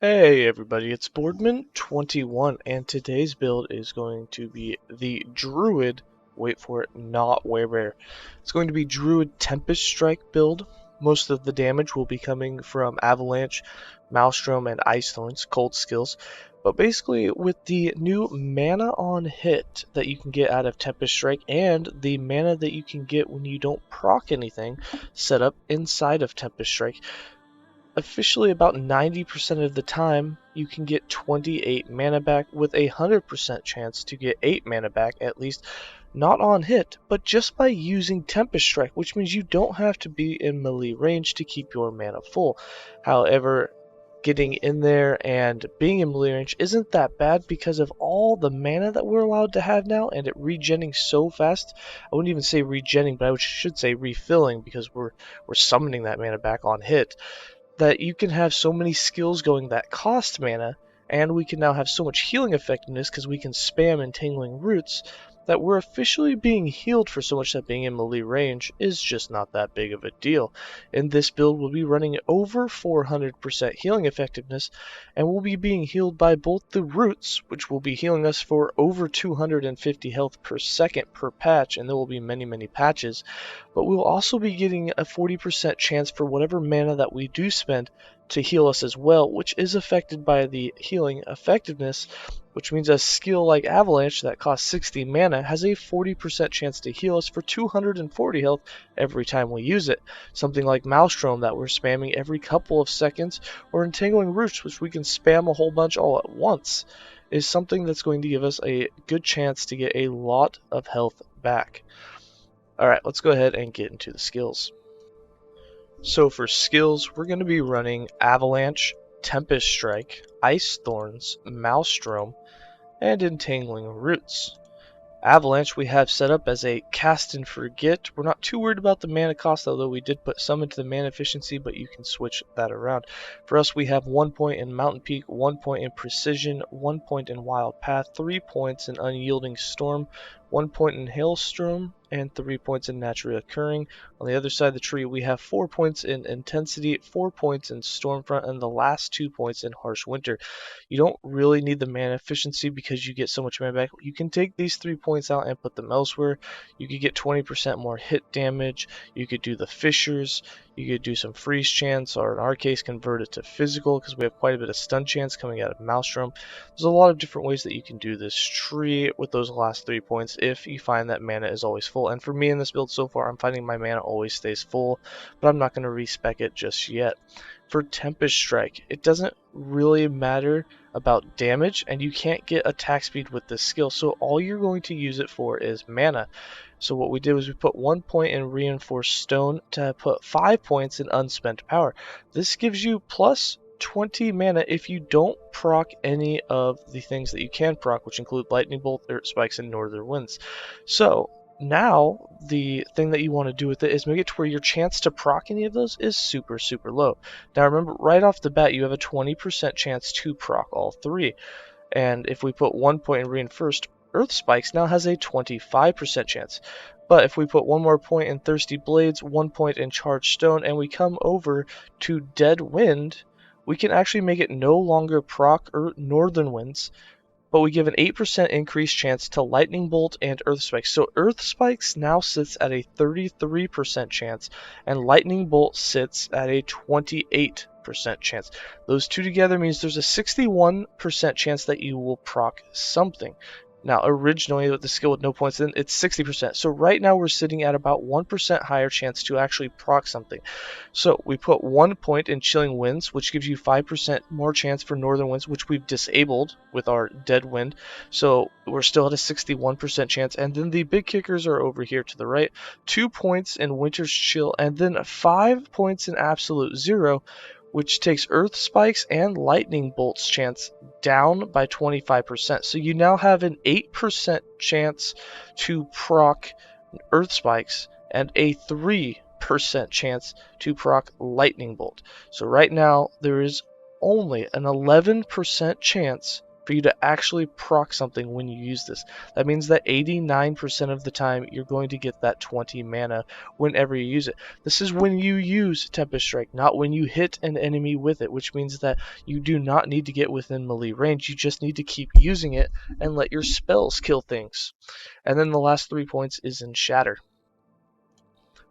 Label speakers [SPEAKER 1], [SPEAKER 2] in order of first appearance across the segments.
[SPEAKER 1] Hey everybody, it's Boardman21 and today's build is going to be the Druid, wait for it, not Werebear. It's going to be Druid Tempest Strike build. Most of the damage will be coming from Avalanche, Maelstrom, and Ice Thorns, cold skills. But basically with the new mana on hit that you can get out of Tempest Strike and the mana that you can get when you don't proc anything set up inside of Tempest Strike, officially about 90% of the time you can get 28 mana back with a 100% chance to get 8 mana back at least, not on hit, but just by using Tempest Strike, which means you don't have to be in melee range to keep your mana full. However, getting in there and being in melee range isn't that bad because of all the mana that we're allowed to have now and it regenning so fast. I wouldn't even say regenning, but I should say refilling because we're summoning that mana back on hit, that you can have so many skills going that cost mana, and we can now have so much healing effectiveness because we can spam Entangling Roots, that we're officially being healed for so much that being in melee range is just not that big of a deal. In this build, we'll be running over 400% healing effectiveness, and we'll be being healed by both the Roots, which will be healing us for over 250 health per second per patch, and there will be many patches, but we'll also be getting a 40% chance for whatever mana that we do spend to heal us as well, which is affected by the healing effectiveness, which means a skill like Avalanche that costs 60 mana has a 40% chance to heal us for 240 health every time we use it. Something like Maelstrom that we're spamming every couple of seconds, or Entangling Roots, which we can spam a whole bunch all at once, is something that's going to give us a good chance to get a lot of health back. Alright, let's go ahead and get into the skills. So for skills, we're going to be running Avalanche, Tempest Strike, Ice Thorns, Maelstrom, and Entangling Roots. Avalanche we have set up as a cast and forget. We're not too worried about the mana cost, although we did put some into the mana efficiency, but you can switch that around. For us, we have 1 point in Mountain Peak, 1 point in Precision, 1 point in Wild Path, 3 points in Unyielding Storm, 1 point in Hailstorm, and 3 points in Naturally Occurring. On the other side of the tree, we have 4 points in Intensity, 4 points in Stormfront, and the last 2 points in Harsh Winter. You don't really need the mana efficiency because you get so much mana back. You can take these 3 points out and put them elsewhere. You could get 20% more hit damage. You could do the Fissures. You could do some freeze chance, or in our case, convert it to physical because we have quite a bit of stun chance coming out of Maelstrom. There's a lot of different ways that you can do this tree with those last 3 points if you find that mana is always full. And for me in this build so far, I'm finding my mana always stays full, but I'm not going to respec it just yet. For Tempest Strike, it doesn't really matter about damage, and you can't get attack speed with this skill, so all you're going to use it for is mana. So what we did was we put 1 point in Reinforced Stone to put 5 points in Unspent Power. This gives you plus 20 mana if you don't proc any of the things that you can proc, which include Lightning Bolt, Earth Spikes, and Northern Winds. So now the thing that you want to do with it is make it to where your chance to proc any of those is super low. Now remember, right off the bat you have a 20% chance to proc all 3, and if we put 1 point in Reinforced, Earth Spikes now has a 25% chance. But if we put 1 more point in Thirsty Blades, 1 point in Charged Stone, and we come over to Dead Wind, we can actually make it no longer proc Northern Winds, but we give an 8% increased chance to Lightning Bolt and Earth Spikes. So Earth Spikes now sits at a 33% chance, and Lightning Bolt sits at a 28% chance. Those two together means there's a 61% chance that you will proc something. Now, originally with the skill with no points in, it's 60%. So right now we're sitting at about 1% higher chance to actually proc something. So we put 1 point in Chilling Winds, which gives you 5% more chance for Northern Winds, which we've disabled with our Dead Wind. So we're still at a 61% chance. And then the big kickers are over here to the right. 2 points in Winter's Chill, and then 5 points in Absolute Zero, which takes Earth Spikes and Lightning Bolt's chance down by 25%. So you now have an 8% chance to proc Earth Spikes and a 3% chance to proc Lightning Bolt. So right now there is only an 11% chance for you to actually proc something when you use this. That means that 89% of the time you're going to get that 20 mana whenever you use it. This is when you use Tempest Strike, not when you hit an enemy with it, which means that you do not need to get within melee range. You just need to keep using it and let your spells kill things. And then the last 3 points is in Shatter.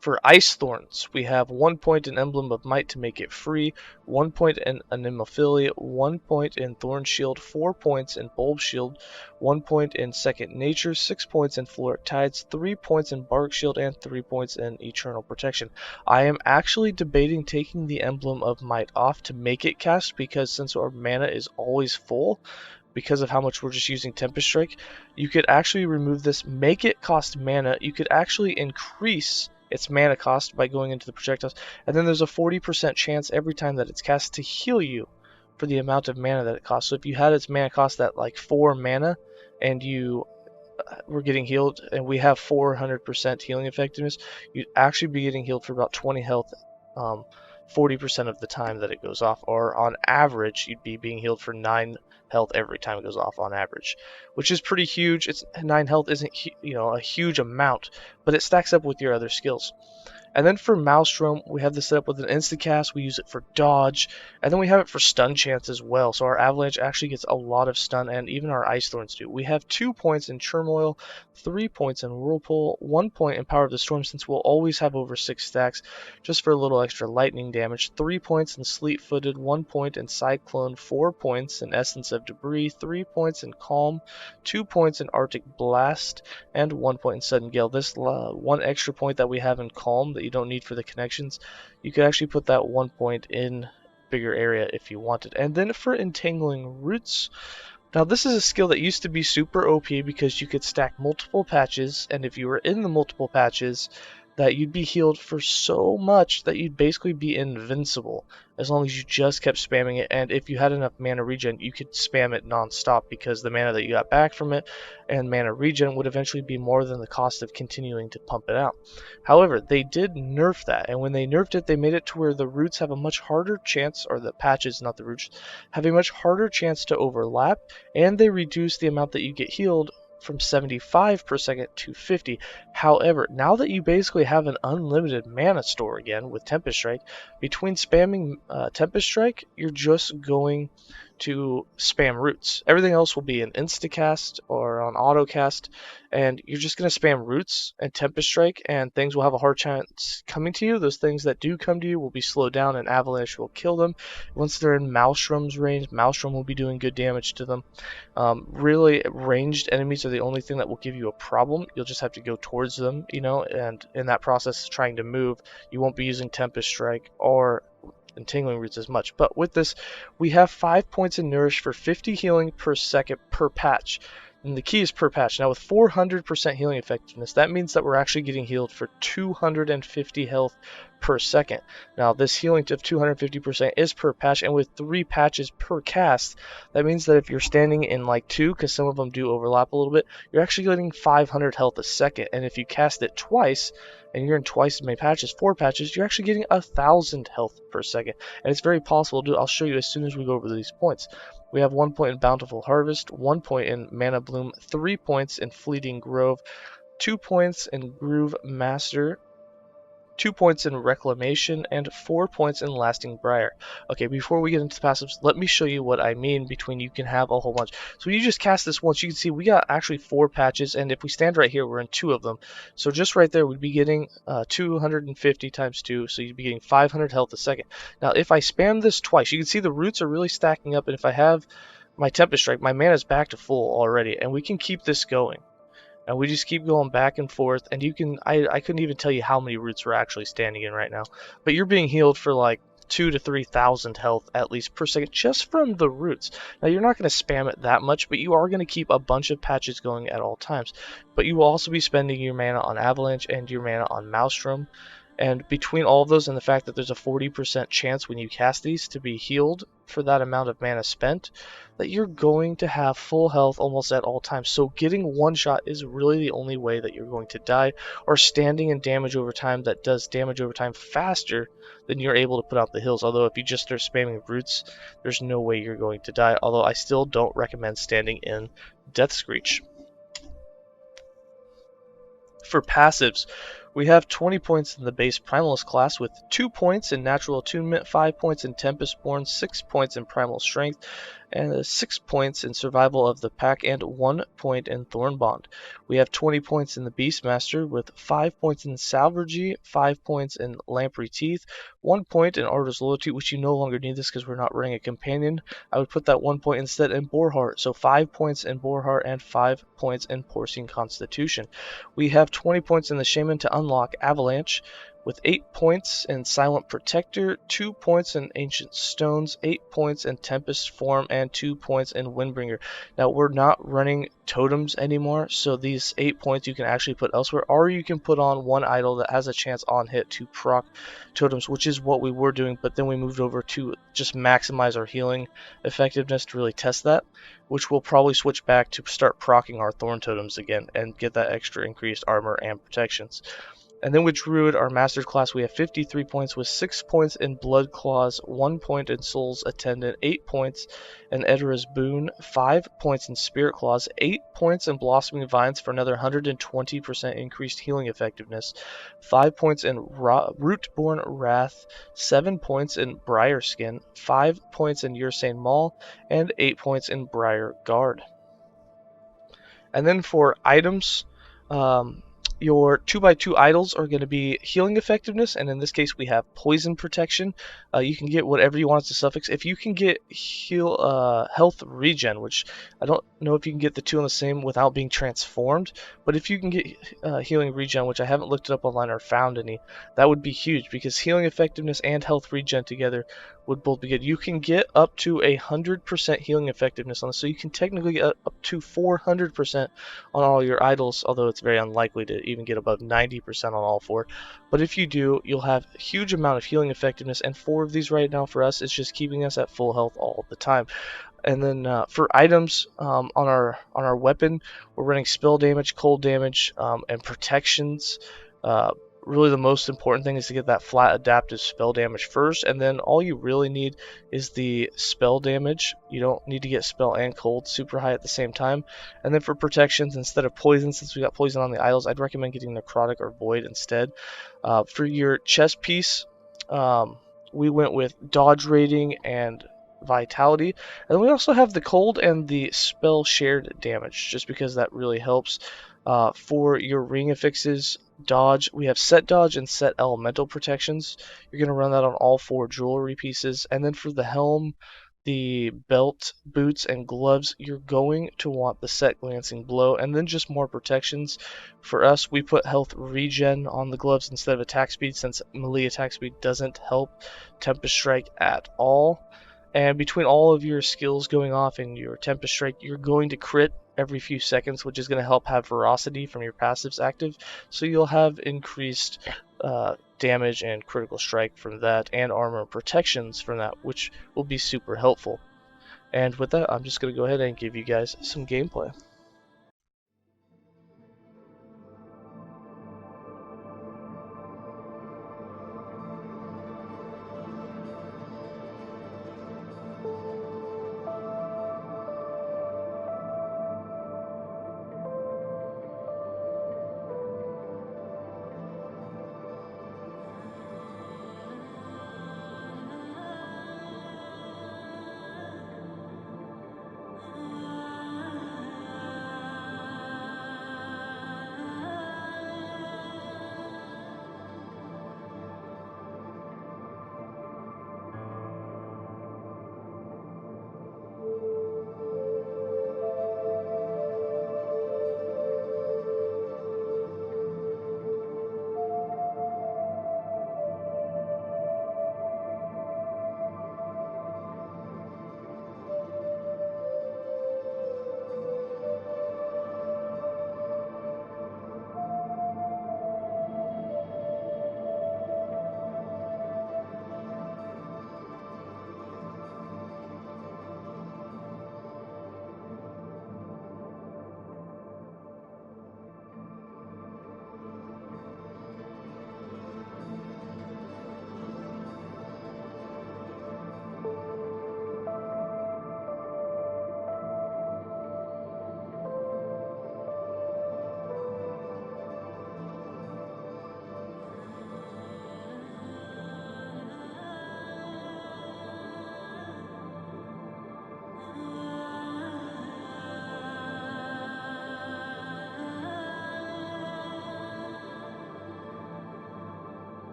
[SPEAKER 1] For Ice Thorns, we have 1 point in Emblem of Might to make it free, 1 point in Anemophilia, 1 point in Thorn Shield, 4 points in Bulb Shield, 1 point in Second Nature, 6 points in Floric Tides, 3 points in Bark Shield, and 3 points in Eternal Protection. I am actually debating taking the Emblem of Might off to make it cast, because since our mana is always full, because of how much we're just using Tempest Strike, you could actually remove this, make it cost mana. You could actually increase its mana cost by going into the projectiles, and then there's a 40% chance every time that it's cast to heal you for the amount of mana that it costs. So if you had its mana cost at like 4 mana and you were getting healed, and we have 400% healing effectiveness, you'd actually be getting healed for about 20 health 40% of the time that it goes off, or on average you'd be being healed for 9 health every time it goes off on average, which is pretty huge. It's 9 health isn't a huge amount, but it stacks up with your other skills. And then for Maelstrom, we have this set up with an instacast. We use it for dodge, and then we have it for stun chance as well. So our Avalanche actually gets a lot of stun, and even our Ice Thorns do. We have 2 points in Turmoil, 3 points in Whirlpool, 1 point in Power of the Storm, since we'll always have over 6 stacks, just for a little extra lightning damage, 3 points in Sleet-Footed, 1 point in Cyclone, 4 points in Essence of Debris, 3 points in Calm, 2 points in Arctic Blast, and 1 point in Sudden Gale. This 1 extra point that we have in Calm that you don't need for the connections, you could actually put that 1 point in bigger area if you wanted. And then for Entangling Roots, now this is a skill that used to be super OP because you could stack multiple patches, and if you were in the multiple patches, that you'd be healed for so much that you'd basically be invincible as long as you just kept spamming it. And if you had enough mana regen, you could spam it non-stop, because the mana that you got back from it and mana regen would eventually be more than the cost of continuing to pump it out. However, they did nerf that, and when they nerfed it, they made it to where the roots have a much harder chance, or the patches, not the roots, have a much harder chance to overlap, and they reduced the amount that you get healed from 75 per second to 50. However, now that you basically have an unlimited mana store again with Tempest Strike, between spamming Tempest Strike, you're just going to spam roots. Everything else will be an instacast or on autocast, and you're just going to spam roots and Tempest Strike, and things will have a hard chance coming to you. Those things that do come to you will be slowed down, and Avalanche will kill them. Once they're in Maelstrom's range, Maelstrom will be doing good damage to them. Really, ranged enemies are the only thing that will give you a problem. You'll just have to go towards them, and in that process, trying to move, you won't be using Tempest Strike or Entangling Roots as much. But with this, we have 5 points in Nourish for 50 healing per second per patch. And the key is per patch. Now with 400% healing effectiveness, that means that we're actually getting healed for 250 health per second. Now this healing of 250% is per patch, and with 3 patches per cast, that means that if you're standing in like 2, because some of them do overlap a little bit, you're actually getting 500 health a second. And if you cast it twice, and you're in twice as many patches, 4 patches, you're actually getting 1,000 health per second. And it's very possible to do. I'll show you as soon as we go over these points. We have 1 point in Bountiful Harvest, 1 point in Mana Bloom, 3 points in Fleeting Grove, 2 points in Groove Master, 2 points in Reclamation, and 4 points in Lasting Briar. Okay, before we get into the passives, let me show you what I mean between you can have a whole bunch. So when you just cast this once, you can see we got actually 4 patches, and if we stand right here, we're in 2 of them. So just right there, we'd be getting 250 times 2, so you'd be getting 500 health a second. Now, if I spam this twice, you can see the roots are really stacking up, and if I have my Tempest Strike, my mana is back to full already, and we can keep this going. And we just keep going back and forth, and you can, I couldn't even tell you how many roots we're actually standing in right now, but you're being healed for like 2,000 to 3,000 health at least per second just from the roots. Now you're not going to spam it that much, but you are going to keep a bunch of patches going at all times. But you will also be spending your mana on Avalanche and your mana on Maelstrom. And between all of those and the fact that there's a 40% chance when you cast these to be healed for that amount of mana spent, that you're going to have full health almost at all times. So getting one shot is really the only way that you're going to die, or standing in damage over time that does damage over time faster than you're able to put out the hills. Although if you just start spamming roots, there's no way you're going to die. Although I still don't recommend standing in Death Screech. For passives, we have 20 points in the base Primalist class with 2 points in Natural Attunement, 5 points in Tempest Born, 6 points in Primal Strength, and 6 points in Survival of the Pack, and 1 point in Thorn Bond. We have 20 points in the Beastmaster with 5 points in Salvagey, 5 points in Lamprey Teeth, 1 point in Artist Loyalty, which you no longer need this because we're not running a companion. I would put that 1 point instead in Boarheart, so 5 points in Boarheart and 5 points in Porcine Constitution. We have 20 points in the Shaman to unlock Avalanche, with 8 points in Silent Protector, 2 points in Ancient Stones, 8 points in Tempest Form, and 2 points in Windbringer. Now, we're not running totems anymore, so these 8 points you can actually put elsewhere, or you can put on one idol that has a chance on hit to proc totems, which is what we were doing, but then we moved over to just maximize our healing effectiveness to really test that, which we'll probably switch back to start proccing our Thorn totems again and get that extra increased armor and protections. And then with Druid, our Master class, we have 53 points with 6 points in Blood Claws, 1 point in Soul's Attendant, 8 points in Edera's Boon, 5 points in Spirit Claws, 8 points in Blossoming Vines for another 120% increased healing effectiveness, 5 points in Rootborn Wrath, 7 points in Briar Skin, 5 points in Ursane Maul, and 8 points in Briar Guard. And then for items, your 2x2 idols are going to be healing effectiveness, and in this case we have poison protection. You can get whatever you want as a suffix. If you can get health regen, which I don't know if you can get the two on the same without being transformed, but if you can get healing regen, which I haven't looked it up online or found any, that would be huge, because healing effectiveness and health regen together would both be good. You can get up to 100% healing effectiveness on this, so you can technically get up to 400% on all your idols, although it's very unlikely to even get above 90% on all 4. But if you do, you'll have a huge amount of healing effectiveness, and 4 of these right now for us is just keeping us at full health all the time. And then for items on our weapon, we're running spell damage, cold damage, and protections. Really the most important thing is to get that flat adaptive spell damage first, and then all you really need is the spell damage. You don't need to get spell and cold super high at the same time. And then for protections, instead of poison, since we got poison on the idols, I'd recommend getting necrotic or void instead. For your chest piece, we went with dodge rating and vitality, and we also have the cold and the spell shared damage, just because that really helps. For your ring affixes, dodge, we have set dodge and set elemental protections. You're going to run that on all 4 jewelry pieces. And then for the helm, the belt, boots, and gloves, you're going to want the set glancing blow, and then just more protections. For us, we put health regen on the gloves instead of attack speed, since melee attack speed doesn't help Tempest Strike at all. And between all of your skills going off in your Tempest Strike, you're going to crit every few seconds, which is going to help have Ferocity from your passives active. So you'll have increased damage and critical strike from that, and armor and protections from that, which will be super helpful. And with that, I'm just going to go ahead and give you guys some gameplay.